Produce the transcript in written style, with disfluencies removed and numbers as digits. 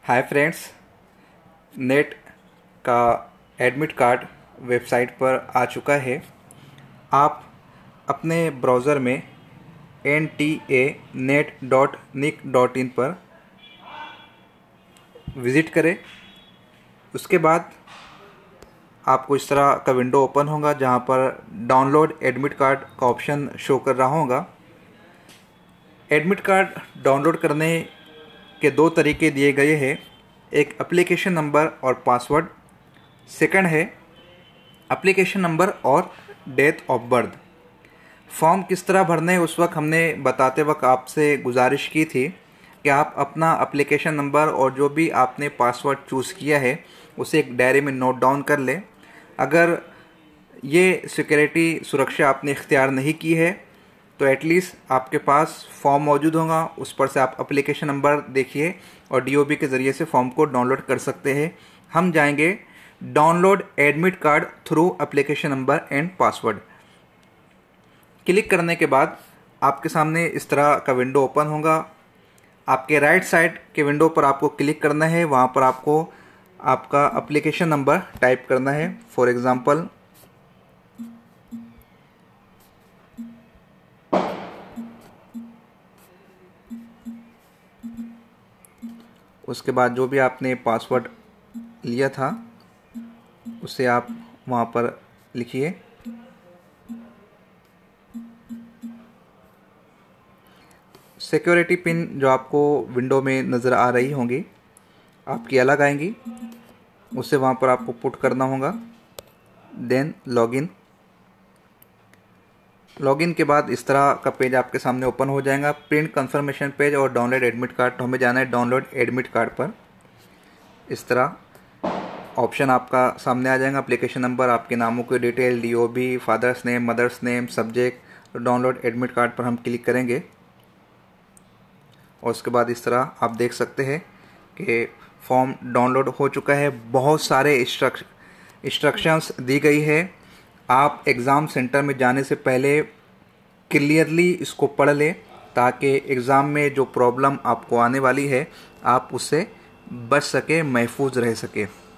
Hi friends, net का admit card website पर आ चुका है। आप अपने ब्राउज़र में nta.net.nic.in पर विज़िट करें। उसके बाद आपको इस तरह का विंडो ओपन होगा जहां पर डाउनलोड एडमिट कार्ड का ऑप्शन शो कर रहा होगा। एडमिट कार्ड डाउनलोड करने के दो तरीके दिए गए हैं, एक एप्लीकेशन नंबर और पासवर्ड, सेकंड है एप्लीकेशन नंबर और डेट ऑफ बर्थ। फॉर्म किस तरह भरने है उस वक्त हमने बताते वक्त आपसे गुजारिश की थी कि आप अपना एप्लीकेशन नंबर और जो भी आपने पासवर्ड चूज़ किया है उसे एक डायरी में नोट डाउन कर लें। अगर ये सिक्योरिटी सुरक्षा आपने इख्तियार नहीं की है तो एटलीस्ट आपके पास फॉर्म मौजूद होगा, उस पर से आप एप्लीकेशन नंबर देखिए और डीओबी के ज़रिए से फॉर्म को डाउनलोड कर सकते हैं। हम जाएंगे download admit card through application number and password. Click करने के बाद आपके सामने इस तरह का विंडो ओपन होगा। आपके राइट साइड के विंडो पर आपको क्लिक करना है, वहाँ पर आपको आपका एप्लीकेशन नंबर टाइप करना है। फॉर एग्ज़ाम्पल उसके बाद जो भी आपने पासवर्ड लिया था उसे आप वहाँ पर लिखिए। सिक्योरिटी पिन जो आपको विंडो में नज़र आ रही होंगी, आपकी अलग आएंगी, उसे वहाँ पर आपको पुट करना होगा। देन लॉगिन के बाद इस तरह का पेज आपके सामने ओपन हो जाएगा, प्रिंट कंफर्मेशन पेज और डाउनलोड एडमिट कार्ड। तो हमें जाना है डाउनलोड एडमिट कार्ड पर। इस तरह ऑप्शन आपका सामने आ जाएगा, एप्लीकेशन नंबर, आपके नामों की detail, DOB, father's name, mother's name, subject. तो डाउनलोड एडमिट कार्ड पर हम क्लिक करेंगे और उसके बाद इस तरह आप देख सकते हैं कि फॉर्म डाउनलोड हो चुका है। बहुत सारे इंस्ट्रक्शंस दी गई है। आप एग्ज़ाम सेंटर में जाने से पहले क्लियरली इसको पढ़ लें ताकि एग्ज़ाम में जो प्रॉब्लम आपको आने वाली है आप उससे बच सके, महफूज रह सके।